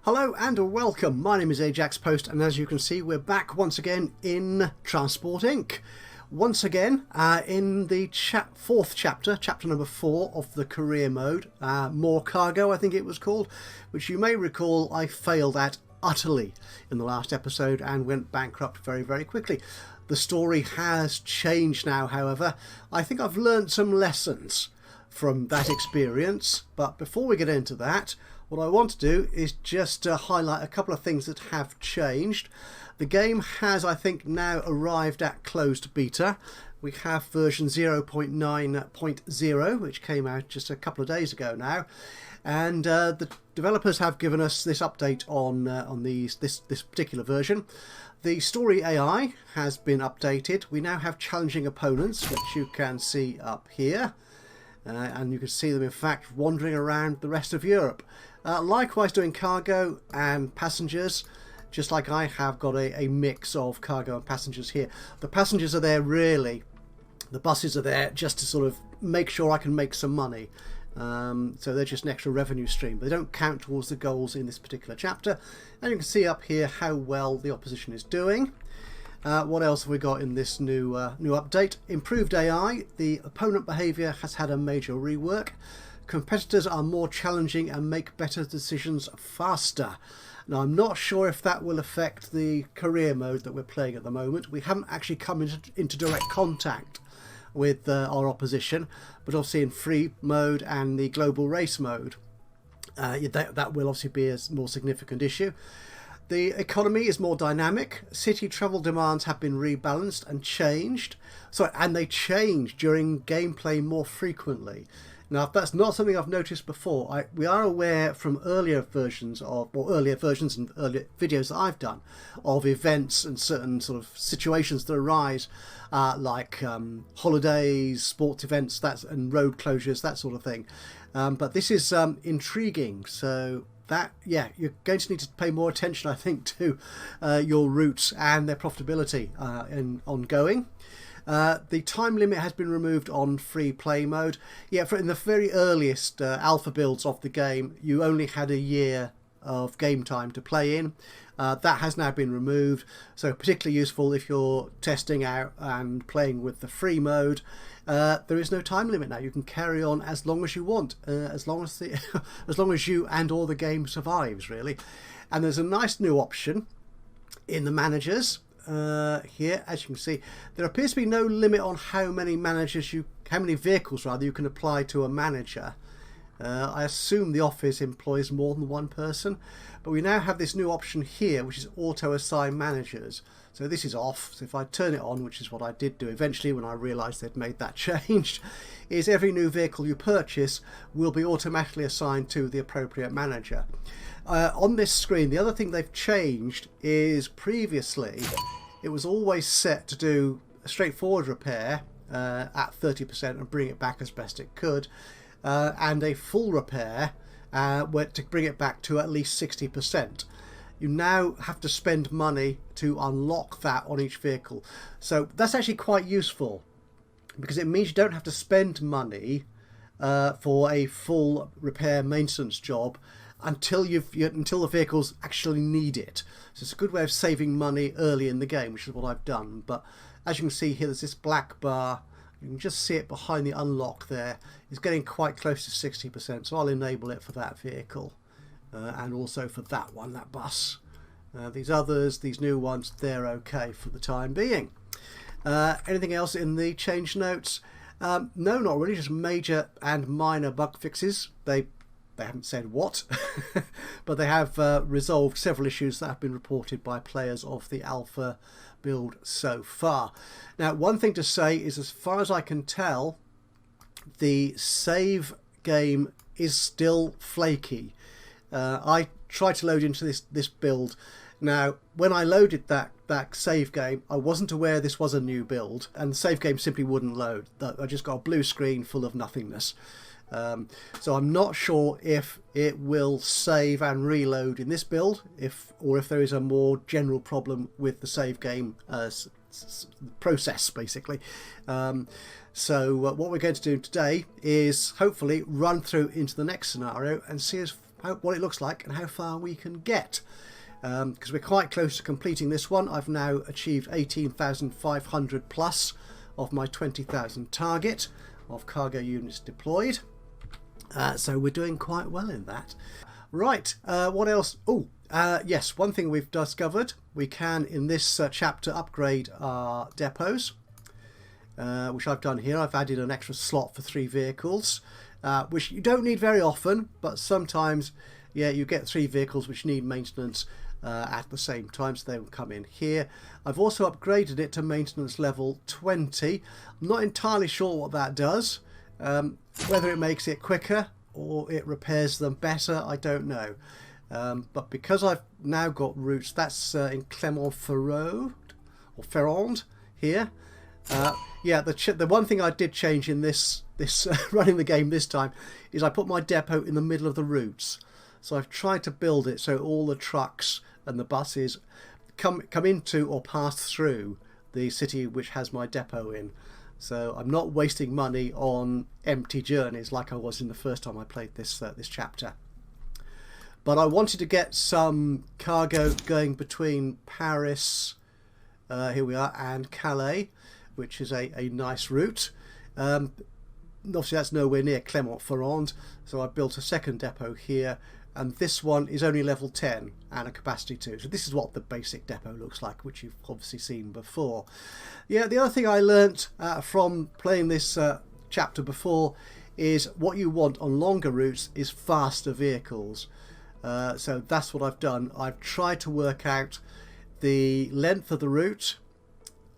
Hello and welcome. My name is Ajaxpost, and as you can see, we're back once again in Transport Inc. Once again, in the fourth chapter, chapter number 4 of the career mode, More Cargo, I think it was called, which you may recall I failed at utterly in the last episode and went bankrupt very, very quickly. The story has changed now, however. I think I've learned some lessons from that experience, but before we get into that, what I want to do is just highlight a couple of things that have changed. The game has, I think, now arrived at closed beta. We have version 0.9.0, which came out just a couple of days ago now, and the developers have given us this update on this particular version. The story AI has been updated. We now have challenging opponents, which you can see up here. And you can see them in fact wandering around the rest of Europe. Likewise doing cargo and passengers, just like I have got a mix of cargo and passengers here. The passengers are there really, the buses are there just to sort of make sure I can make some money. So they're just an extra revenue stream. They don't count towards the goals in this particular chapter. And you can see up here how well the opposition is doing. What else have we got in this new update? Improved AI. The opponent behaviour has had a major rework. Competitors are more challenging and make better decisions faster. Now, I'm not sure if that will affect the career mode that we're playing at the moment. We haven't actually come into direct contact with our opposition, but obviously in free mode and the global race mode, that will obviously be a more significant issue. The economy is more dynamic. City travel demands have been rebalanced and changed. And they change during gameplay more frequently. Now, if that's not something I've noticed before, we are aware from earlier versions and earlier videos that I've done of events and certain sort of situations that arise, like holidays, sports events, and road closures, that sort of thing. But this is intriguing. So that, yeah, you're going to need to pay more attention, I think, to your routes and their profitability in ongoing. The time limit has been removed on free play mode. Yeah, in the very earliest alpha builds of the game, you only had a year of game time to play in. That has now been removed, so particularly useful if you're testing out and playing with the free mode. There is no time limit now. You can carry on as long as you want, as long as as long as you and or the game survives, really. And there's a nice new option in the managers. Here, as you can see, there appears to be no limit on how many vehicles you can apply to a manager. I assume the office employs more than one person, but we now have this new option here, which is auto assign managers. So this is off. So if I turn it on, which is what I did do eventually when I realised they'd made that change, is every new vehicle you purchase will be automatically assigned to the appropriate manager. On this screen, the other thing they've changed is previously it was always set to do a straightforward repair at 30% and bring it back as best it could, and a full repair to bring it back to at least 60%. You now have to spend money to unlock that on each vehicle. So that's actually quite useful because it means you don't have to spend money for a full repair maintenance job until the vehicles actually need it. So it's a good way of saving money early in the game, which is what I've done. But as you can see here, there's this black bar. You can just see it behind the unlock there. It's getting quite close to 60%, so I'll enable it for that vehicle and also for that one, that bus. These others, these new ones, they're okay for the time being. Anything else in the change notes? No, not really, just major and minor bug fixes. They haven't said what, but they have resolved several issues that have been reported by players of the alpha build so far. Now, one thing to say is, as far as I can tell, the save game is still flaky. I tried to load into this build. Now, when I loaded that save game, I wasn't aware this was a new build, and the save game simply wouldn't load. I just got a blue screen full of nothingness. So I'm not sure if it will save and reload in this build, or if there is a more general problem with the save game process, basically. So what we're going to do today is hopefully run through into the next scenario and see what it looks like and how far we can get. Because we're quite close to completing this one. I've now achieved 18,500 plus of my 20,000 target of cargo units deployed. So we're doing quite well in that. Right, what else? Oh, yes, one thing we've discovered, we can in this chapter upgrade our depots, which I've done here. I've added an extra slot for 3 vehicles, which you don't need very often, but sometimes, yeah, you get 3 vehicles which need maintenance at the same time, so they will come in here. I've also upgraded it to maintenance level 20. I'm not entirely sure what that does. Whether it makes it quicker or it repairs them better, I don't know. But because I've now got routes, that's in Clermont-Ferrand or Ferrand here. Yeah, the one thing I did change in this running the game this time is I put my depot in the middle of the routes. So I've tried to build it so all the trucks and the buses come into or pass through the city which has my depot in. So I'm not wasting money on empty journeys like I was in the first time I played this chapter. But I wanted to get some cargo going between Paris, here we are, and Calais, which is a nice route. Obviously that's nowhere near Clermont-Ferrand, so I built a second depot here, and this one is only level 10 and a capacity 2. So this is what the basic depot looks like, which you've obviously seen before. Yeah, the other thing I learnt from playing this chapter before is what you want on longer routes is faster vehicles. So that's what I've done. I've tried to work out the length of the route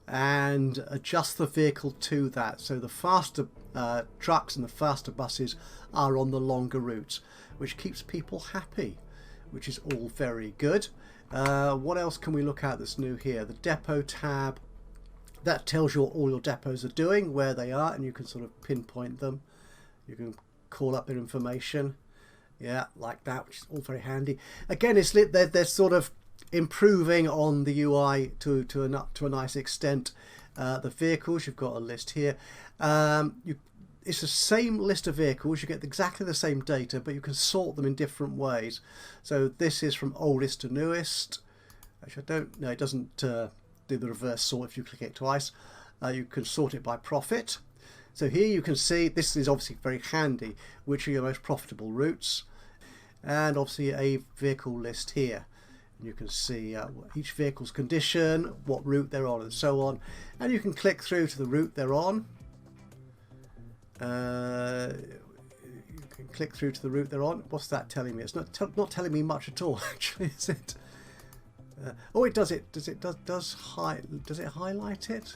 and adjust the vehicle to that. So the faster trucks and the faster buses are on the longer routes, which keeps people happy, which is all very good. What else can we look at that's new here? The depot tab, that tells you what all your depots are doing, where they are, and you can sort of pinpoint them. You can call up their information, yeah, like that, which is all very handy. Again, it's they're sort of improving on the UI to a nice extent. The vehicles, you've got a list here. It's the same list of vehicles, you get exactly the same data, but you can sort them in different ways. So this is from oldest to newest. Actually, I don't know, it doesn't do the reverse sort if you click it twice. You can sort it by profit. So here you can see, this is obviously very handy, which are your most profitable routes. And obviously a vehicle list here. You can see each vehicle's condition, what route they're on, and so on. And you can click through to the route they're on. You can click through to the route they're on. What's that telling me? It's not telling me much at all, actually, is it? Oh, it does. Does it highlight it?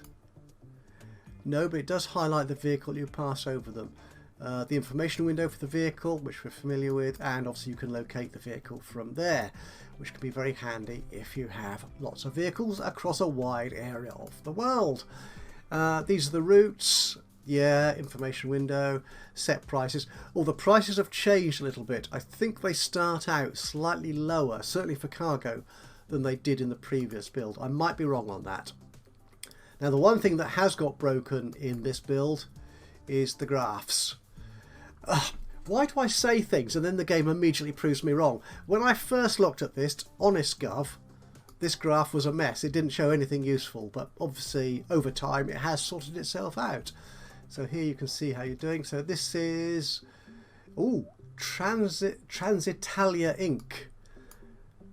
No, but it does highlight the vehicle you pass over them. The information window for the vehicle, which we're familiar with, and obviously you can locate the vehicle from there, which can be very handy if you have lots of vehicles across a wide area of the world. These are the routes. Yeah, information window, set prices. Oh, the prices have changed a little bit. I think they start out slightly lower, certainly for cargo, than they did in the previous build. I might be wrong on that. Now, the one thing that has got broken in this build is the graphs. Why do I say things and then the game immediately proves me wrong? When I first looked at this, honest gov, this graph was a mess. It didn't show anything useful, but obviously over time it has sorted itself out. So here you can see how you're doing. So this is, oh, Transitalia Inc.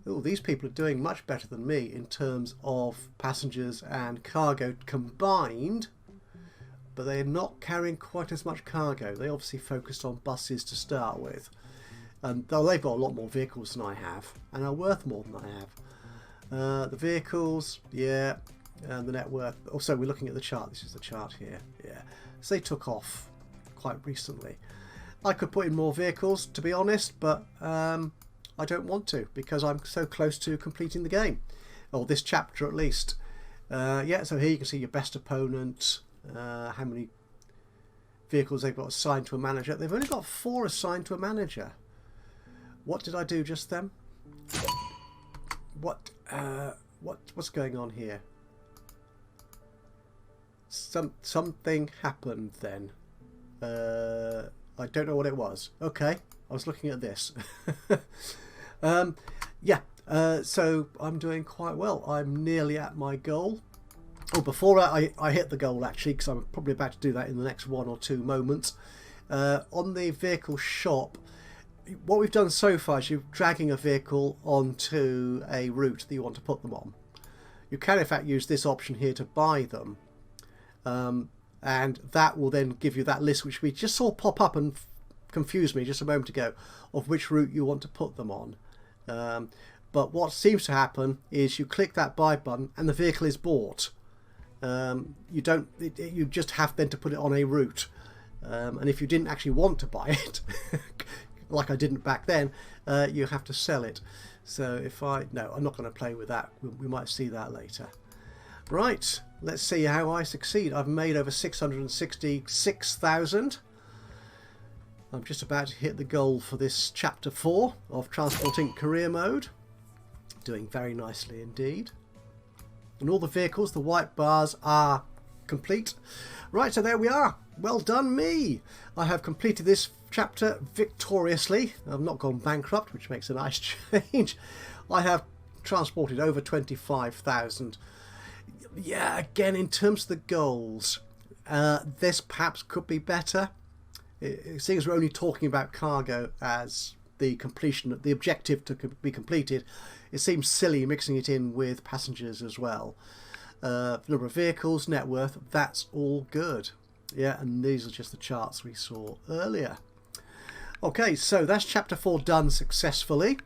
Oh, these people are doing much better than me in terms of passengers and cargo combined, but they're not carrying quite as much cargo. They obviously focused on buses to start with, and though they've got a lot more vehicles than I have and are worth more than I have. The vehicles, yeah, and the network. Also, we're looking at the chart. This is the chart here, yeah. So they took off quite recently. I could put in more vehicles, to be honest, but I don't want to because I'm so close to completing the game, or this chapter at least. Yeah, so here you can see your best opponent, how many vehicles they've got assigned to a manager. They've only got 4 assigned to a manager. What did I do just then? What's going on here? Something happened then. I don't know what it was. Okay, I was looking at this. Yeah, so I'm doing quite well. I'm nearly at my goal. Oh, before I hit the goal, actually, because I'm probably about to do that in the next 1 or 2 moments. On the vehicle shop, what we've done so far is you're dragging a vehicle onto a route that you want to put them on. You can, in fact, use this option here to buy them. And that will then give you that list, which we just saw pop up and confused me just a moment ago, of which route you want to put them on. But what seems to happen is you click that buy button and the vehicle is bought. You just have then to put it on a route. And if you didn't actually want to buy it, like I didn't back then, you have to sell it. So no, I'm not going to play with that. We might see that later. Right, let's see how I succeed. I've made over 666,000. I'm just about to hit the goal for this chapter 4 of Transporting Career Mode. Doing very nicely indeed. And all the vehicles, the white bars, are complete. Right, so there we are. Well done me. I have completed this chapter victoriously. I've not gone bankrupt, which makes a nice change. I have transported over 25,000. Yeah, again, in terms of the goals, this perhaps could be better. Seeing as we're only talking about cargo as the completion, the objective to be completed, it seems silly mixing it in with passengers as well. Number of vehicles, net worth, that's all good. Yeah, and these are just the charts we saw earlier. Okay, so that's chapter 4 done successfully.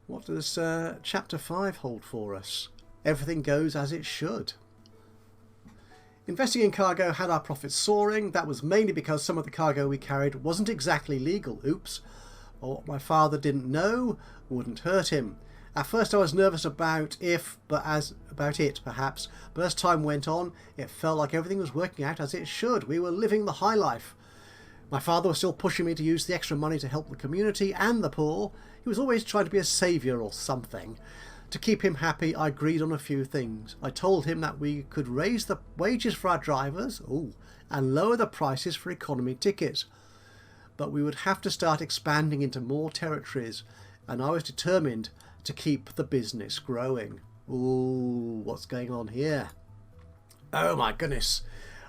What does chapter 5 hold for us? Everything goes as it should. Investing in cargo had our profits soaring. That was mainly because some of the cargo we carried wasn't exactly legal. Oops. Or what my father didn't know wouldn't hurt him. At first I was nervous about it perhaps, but as time went on, it felt like everything was working out as it should. We were living the high life. My father was still pushing me to use the extra money to help the community and the poor. He was always trying to be a saviour or something. To keep him happy, I agreed on a few things. I told him that we could raise the wages for our drivers, and lower the prices for economy tickets. But we would have to start expanding into more territories, and I was determined to keep the business growing. Ooh, what's going on here? Oh my goodness.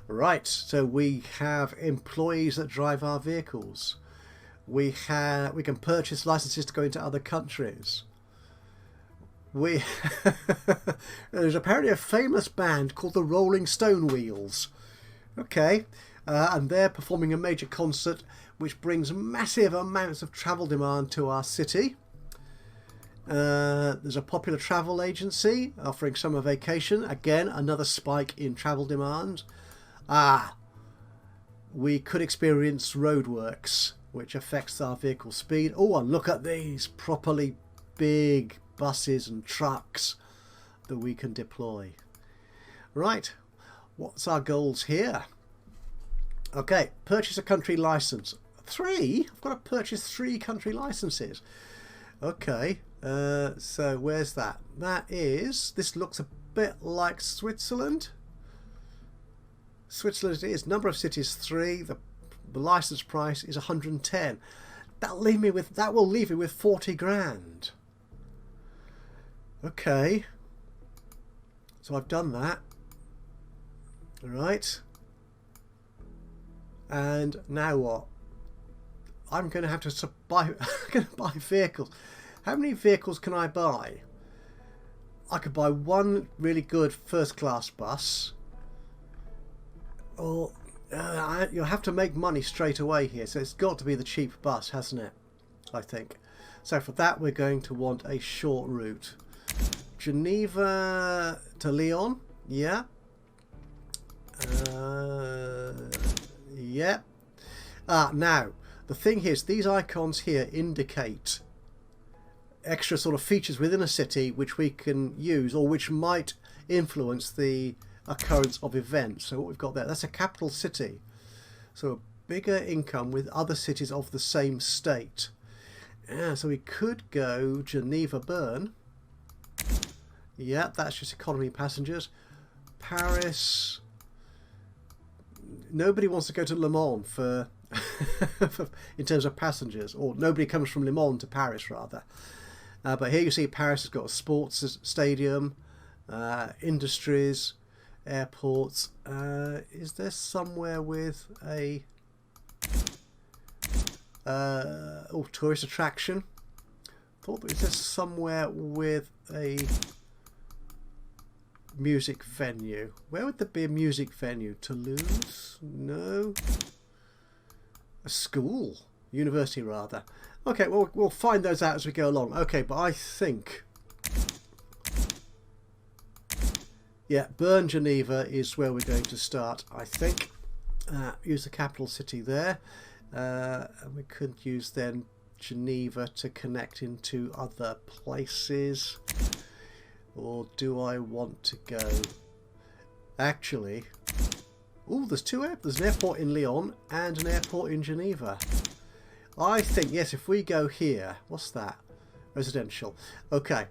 Right, so we have employees that drive our vehicles. We can purchase licenses to go into other countries. There's apparently a famous band called the Rolling Stone Wheels. Okay, and they're performing a major concert which brings massive amounts of travel demand to our city. There's a popular travel agency offering summer vacation. Again, another spike in travel demand. We could experience roadworks, which affects our vehicle speed. Oh, and look at these properly big buses and trucks that we can deploy. Right, what's our goals here? Okay, purchase a country license. 3? I've got to purchase 3 country licenses. Okay, so where's that? This looks a bit like Switzerland. Switzerland it is. Number of cities 3. The license price is 110. That will leave me with 40 grand. Okay, so I've done that. All right, and now what? I'm going to have to buy. I'm going to buy vehicles. How many vehicles can I buy? I could buy one really good first-class bus, or you'll have to make money straight away here. So it's got to be the cheap bus, hasn't it? I think. So for that, we're going to want a short route. Geneva to Lyon, yeah. Yeah. Now, the thing here is these icons here indicate extra sort of features within a city which we can use or which might influence the occurrence of events. So what we've got there, that's a capital city. So a bigger income with other cities of the same state. Yeah, so we could go Geneva-Bern. Yeah, that's just economy passengers. Paris. Nobody wants to go to Le Mans for in terms of passengers, or nobody comes from Le Mans to Paris rather. But here you see Paris has got a sports stadium, industries, airports. Is there somewhere with a tourist attraction? Thought that is there somewhere with a music venue? Where would there be a music venue? Toulouse? No. A school? University rather. Okay, well, we'll find those out as we go along. Okay, but I think... yeah, Bern, Geneva is where we're going to start, I think. Use the capital city there. And we could use then Geneva to connect into other places. Or do I want to go... actually... oh, there's two airports. There's an airport in Lyon and an airport in Geneva. I think, yes, if we go here... what's that? Residential. Okay.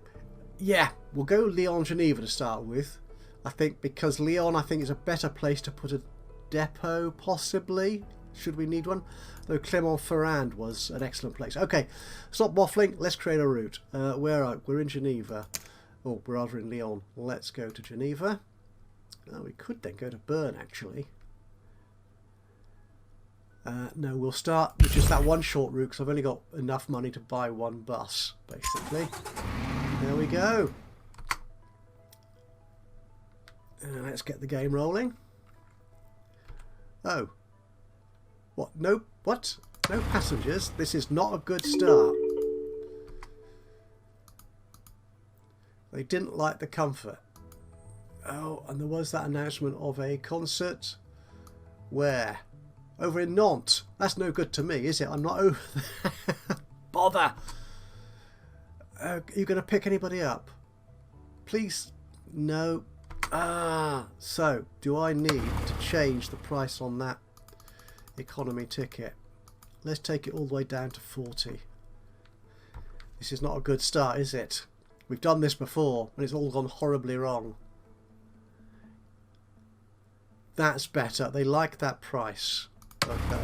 Yeah, we'll go Lyon, Geneva to start with. I think because Lyon, I think, is a better place to put a depot, possibly. Should we need one? Though Clermont-Ferrand was an excellent place. Okay, stop waffling. Let's create a route. Where are we? We're in Geneva. Oh, we're rather in Lyon. Let's go to Geneva. Oh, we could then go to Bern, actually. No, we'll start with just that one short route because I've only got enough money to buy one bus, basically. There we go. Let's get the game rolling. Oh. What? No, what? No passengers? This is not a good start. They didn't like the comfort. Oh, and there was that announcement of a concert. Where? Over in Nantes. That's no good to me, is it? I'm not over there. Bother! Are you going to pick anybody up? Please? No. So, do I need to change the price on that economy ticket? Let's take it all the way down to 40. This is not a good start, is it? We've done this before and it's all gone horribly wrong. That's better. They like that price. Okay.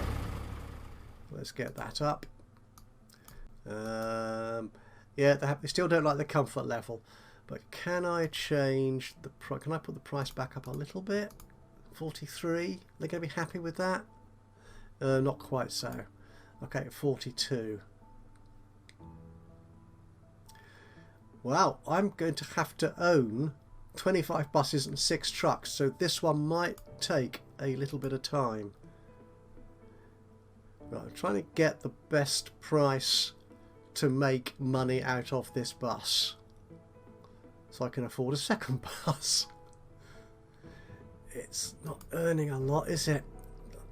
Let's get that up. Yeah, they still don't like the comfort level. But can I change the price? Can I put the price back up a little bit? 43? They're going to be happy with that? Not quite so. Okay, 42. Wow, I'm going to have to own 25 buses and 6 trucks, so this one might take a little bit of time. Right, I'm trying to get the best price to make money out of this bus, so I can afford a second bus. It's not earning a lot, is it?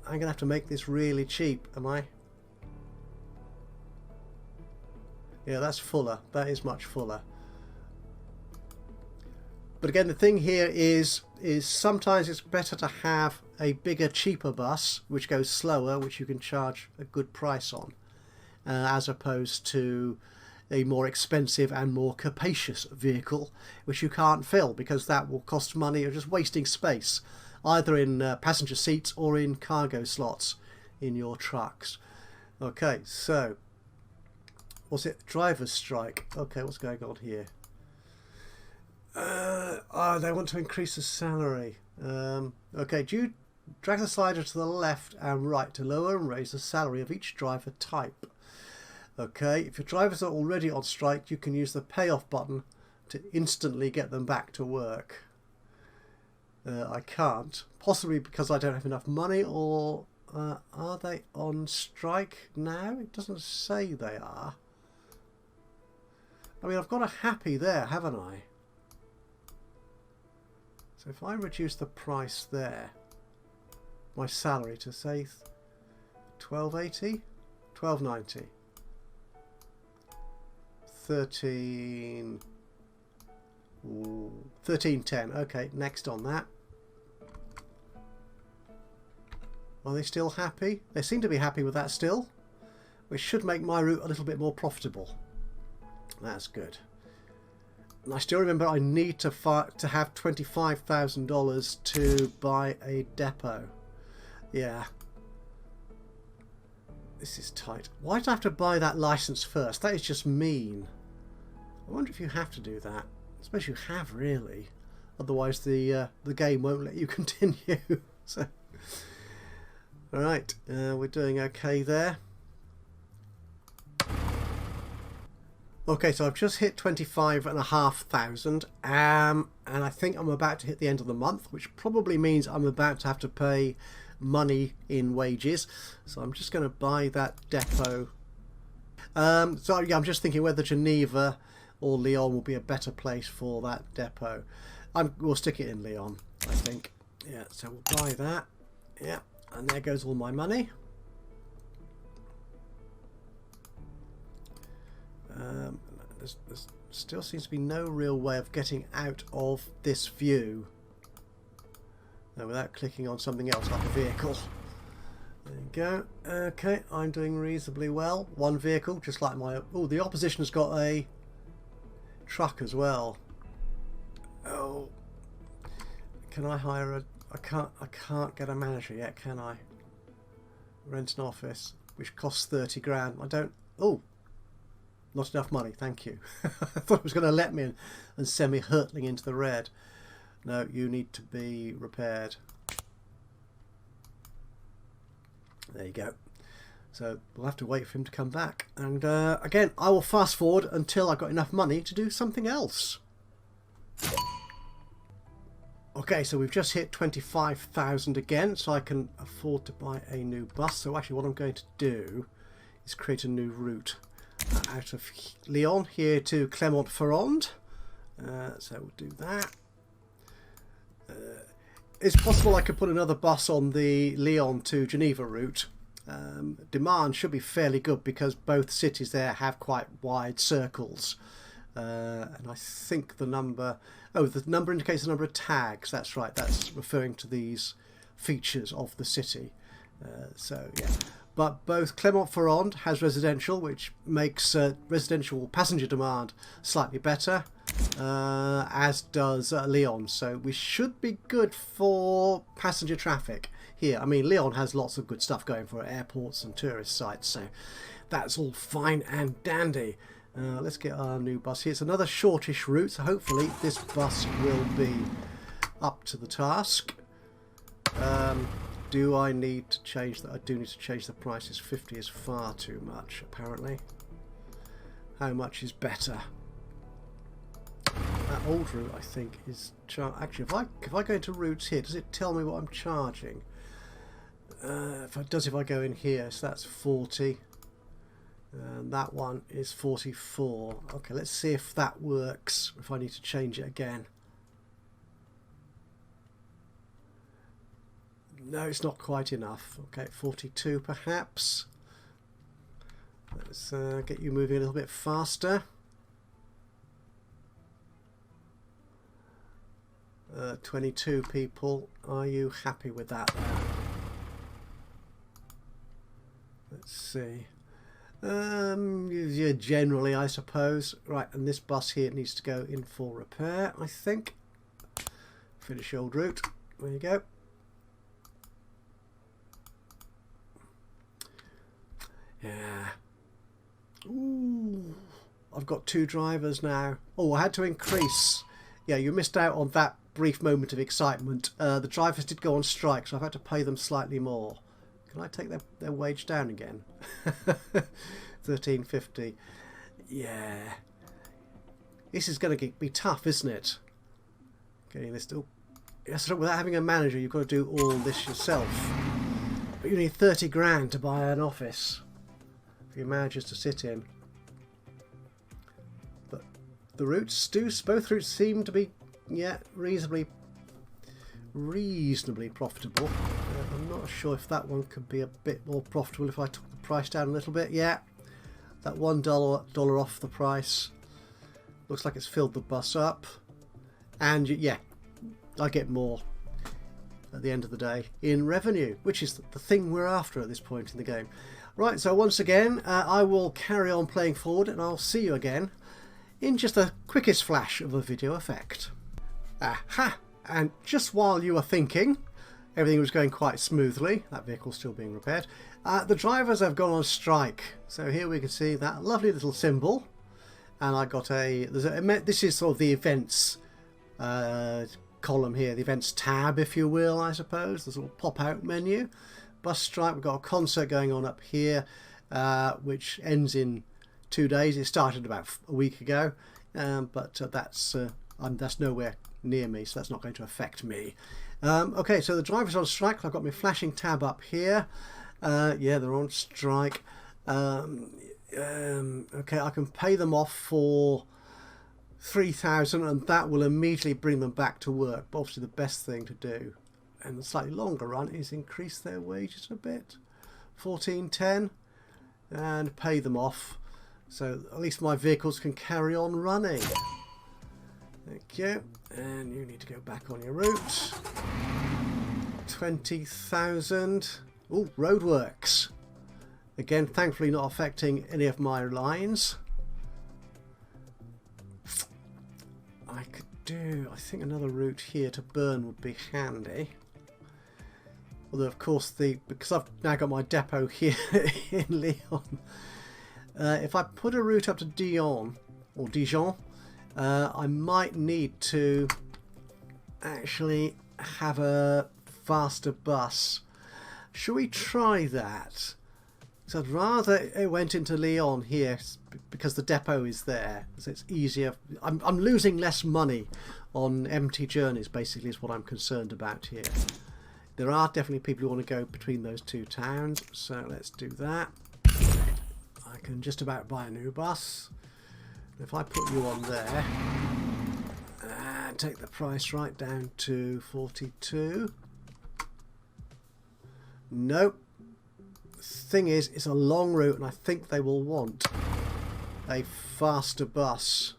I'm going to have to make this really cheap, am I? Yeah, that's fuller. That is much fuller. But again, the thing here is sometimes it's better to have a bigger, cheaper bus, which goes slower, which you can charge a good price on, as opposed to a more expensive and more capacious vehicle, which you can't fill because that will cost money or just wasting space, either in passenger seats or in cargo slots in your trucks. Okay, so was it driver's strike? Okay, what's going on here? They want to increase the salary. Okay, drag the slider to the left and right to lower and raise the salary of each driver type. Okay, if your drivers are already on strike, you can use the payoff button to instantly get them back to work. I can't, possibly because I don't have enough money, or are they on strike now? It doesn't say they are. I mean, I've got a happy there, haven't I? So if I reduce the price there, my salary to say $12.80, $12.90, 13.10. Okay, next on that. Are they still happy? They seem to be happy with that still, which should make my route a little bit more profitable. That's good. And I still remember I need to have $25,000 to buy a depot. Yeah. This is tight. Why do I have to buy that license first? That is just mean. I wonder if you have to do that. I suppose you have, really. Otherwise the game won't let you continue. So, alright, we're doing okay there. Okay, so I've just hit 25,500, and I think I'm about to hit the end of the month, which probably means I'm about to have to pay money in wages. So I'm just going to buy that depot. So yeah, I'm just thinking whether Geneva or Lyon will be a better place for that depot. We'll stick it in Lyon, I think. Yeah, so we'll buy that. Yeah, and there goes all my money. There still seems to be no real way of getting out of this view without clicking on something else like a vehicle. There you go. Okay, I'm doing reasonably well. One vehicle, just like my... Oh, the opposition has got a truck as well. Oh, can I hire a... I can't get a manager yet, can I? Rent an office, which costs 30 grand. I don't... Oh, not enough money, thank you. I thought it was going to let me in and send me hurtling into the red. No, you need to be repaired. There you go. So we'll have to wait for him to come back. And again, I will fast forward until I've got enough money to do something else. Okay, so we've just hit 25,000 again, so I can afford to buy a new bus. So actually what I'm going to do is create a new route out of Lyon here to Clermont-Ferrand. So we'll do that. It's possible I could put another bus on the Lyon to Geneva route. Demand should be fairly good because both cities there have quite wide circles. And I think the number... Oh, the number indicates the number of tags. That's right. That's referring to these features of the city. So, yeah. But both Clermont-Ferrand has residential, which makes residential passenger demand slightly better, as does Lyon. So we should be good for passenger traffic here. I mean, Lyon has lots of good stuff going for it, airports and tourist sites, so that's all fine and dandy. Let's get our new bus here. It's another shortish route, so hopefully this bus will be up to the task. Do I need to change that? I do need to change the prices. 50 is far too much, apparently. How much is better? That old route, I think, is... Actually, if I go into routes here, does it tell me what I'm charging? If I go in here, so that's 40. And that one is 44. Okay, let's see if that works, if I need to change it again. No, it's not quite enough. Okay, 42 perhaps. Let's get you moving a little bit faster. 22 people. Are you happy with that there? Let's see. Yeah, generally, I suppose. Right, and this bus here needs to go in for repair, I think. Finish old route. There you go. Yeah. Ooh, I've got 2 drivers now. Oh, I had to increase. Yeah, you missed out on that brief moment of excitement. The drivers did go on strike, so I've had to pay them slightly more. Can I take their wage down again? $13.50. Yeah. This is going to be tough, isn't it? Getting this to... Yes, without having a manager, you've got to do all this yourself. But you need 30 grand to buy an office for your managers to sit in. But the routes both routes seem to be, yeah, reasonably profitable. I'm not sure if that one could be a bit more profitable if I took the price down a little bit. Yeah, that $1 off the price. Looks like it's filled the bus up. And yeah, I get more at the end of the day in revenue, which is the thing we're after at this point in the game. Right, so once again, I will carry on playing forward and I'll see you again in just the quickest flash of a video effect. Aha! And just while you are thinking, everything was going quite smoothly. That vehicle's still being repaired. The drivers have gone on strike. So here we can see that lovely little symbol. And I got this is sort of the events column here, the events tab, if you will, I suppose. The sort of pop-out menu. Bus strike, we've got a concert going on up here, which ends in 2 days. It started about a week ago, but that's nowhere near me, so that's not going to affect me. Okay, so the drivers on strike. I've got my flashing tab up here. Yeah, they're on strike. Okay, I can pay them off for 3,000 and that will immediately bring them back to work. But obviously the best thing to do in the slightly longer run is increase their wages a bit, 14.10, and pay them off so at least my vehicles can carry on running. Thank you. And you need to go back on your route. 20,000. Oh, roadworks. Again, thankfully not affecting any of my lines. I could do, I think another route here to Bern would be handy. Although of course because I've now got my depot here in Lyon, if I put a route up to Dijon, I might need to actually have a faster bus. Should we try that? So I'd rather it went into Lyon here because the depot is there, so it's easier. I'm losing less money on empty journeys, basically, is what I'm concerned about here. There are definitely people who want to go between those two towns, so let's do that. I can just about buy a new bus. If I put you on there and take the price right down to 42. Nope. Thing is, it's a long route and I think they will want a faster bus.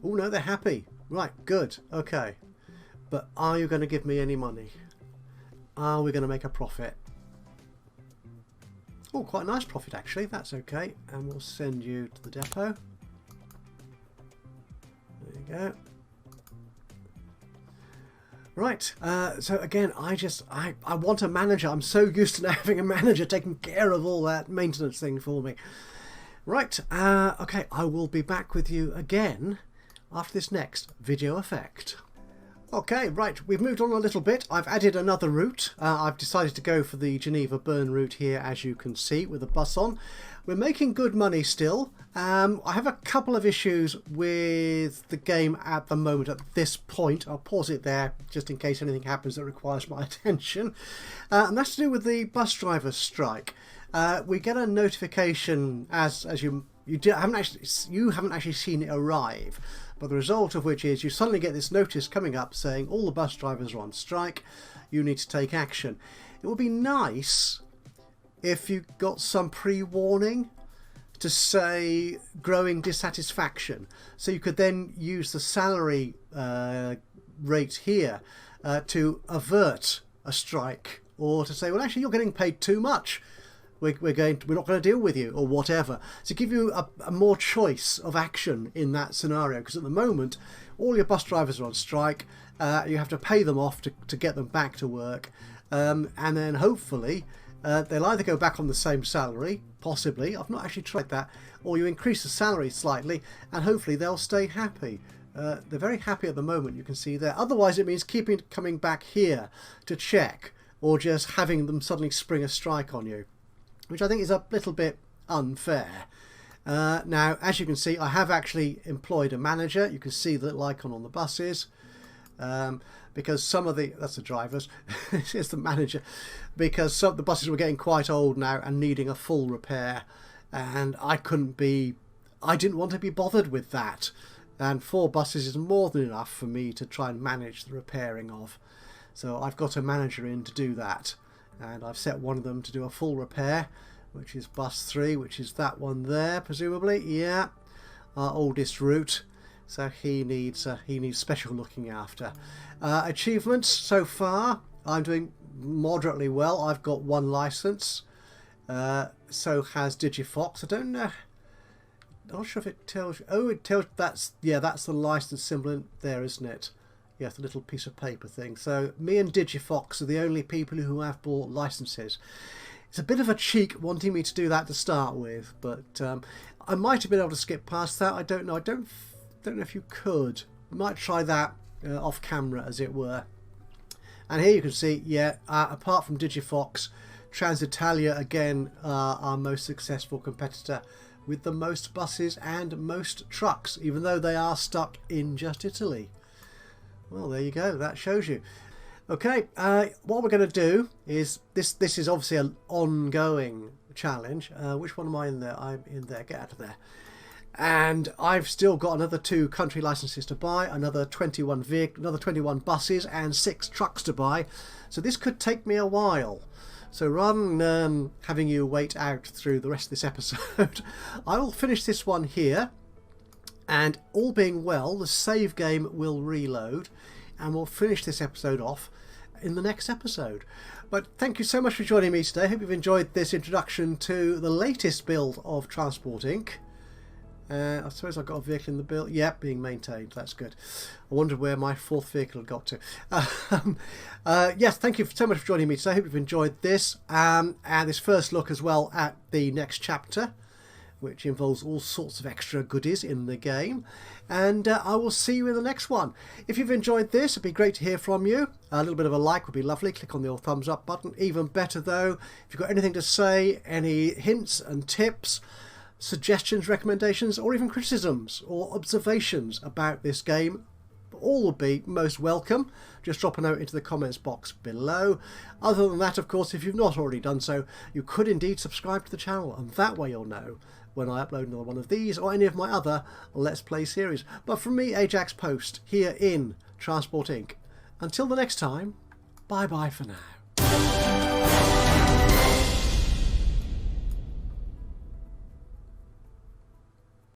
Oh no, they're happy. Right, good, okay. But are you going to give me any money? Are we going to make a profit? Oh, quite a nice profit actually, that's okay. And we'll send you to the depot. There you go. Right, so again, I want a manager. I'm so used to now having a manager taking care of all that maintenance thing for me. Right, okay, I will be back with you again after this next video effect. Okay, right, we've moved on a little bit. I've added another route. I've decided to go for the Geneva-Bern route here, as you can see, with the bus on. We're making good money still. I have a couple of issues with the game at the moment at this point. I'll pause it there just in case anything happens that requires my attention. And that's to do with the bus driver strike. We get a notification as you haven't actually seen it arrive. But the result of which is you suddenly get this notice coming up saying all the bus drivers are on strike, you need to take action. It would be nice if you got some pre-warning to say growing dissatisfaction, so you could then use the salary rate here to avert a strike, or to say, well, actually you're getting paid too much. We're not going to deal with you, or whatever. To give you a more choice of action in that scenario, because at the moment all your bus drivers are on strike. You have to pay them off to get them back to work, and then hopefully they'll either go back on the same salary, possibly, I've not actually tried that, or you increase the salary slightly and hopefully they'll stay happy. They're very happy at the moment, you can see there. Otherwise it means coming back here to check, or just having them suddenly spring a strike on you, which I think is a little bit unfair. Now, as you can see, I have actually employed a manager. You can see the little icon on the buses, because some of that's the drivers, it's the manager, because some of the buses were getting quite old now and needing a full repair, and I didn't want to be bothered with that, and 4 buses is more than enough for me to try and manage the repairing of. So I've got a manager in to do that. And I've set one of them to do a full repair, which is bus 3, which is that one there, presumably. Yeah, our oldest route. So he needs special looking after. Achievements so far, I'm doing moderately well. I've got 1 license. So has Digifox. I don't know. Not sure if it tells you. Oh, it tells that's the license symbol there, isn't it? Yes, the little piece of paper thing. So me and Digifox are the only people who have bought licenses. It's a bit of a cheek wanting me to do that to start with, but I might have been able to skip past that. I don't know. I don't know if you could. I might try that off camera, as it were. And here you can see, yeah, apart from Digifox, Transitalia again our most successful competitor with the most buses and most trucks, even though they are stuck in just Italy. Well, there you go. That shows you. Okay, what we're going to do is this is obviously an ongoing challenge. Which one am I in there? I'm in there. Get out of there. And I've still got another 2 country licenses to buy, another 21 buses and 6 trucks to buy. So this could take me a while. So rather than having you wait out through the rest of this episode, I will finish this one here. And all being well, the save game will reload and we'll finish this episode off in the next episode. But thank you so much for joining me today. I hope you've enjoyed this introduction to the latest build of Transport Inc. I suppose I've got a vehicle in the build. Yep, being maintained. That's good. I wondered where my 4th vehicle had got to. Yes, thank you so much for joining me today. I hope you've enjoyed this. And this first look as well at the next chapter, which involves all sorts of extra goodies in the game. And I will see you in the next one. If you've enjoyed this, it'd be great to hear from you. A little bit of a like would be lovely. Click on the old thumbs up button. Even better though, if you've got anything to say, any hints and tips, suggestions, recommendations, or even criticisms or observations about this game, all would be most welcome. Just drop a note into the comments box below. Other than that, of course, if you've not already done so, you could indeed subscribe to the channel, and that way you'll know when I upload another one of these or any of my other Let's Play series. But from me, Ajaxpost, here in Transport Inc. Until the next time, bye bye for now.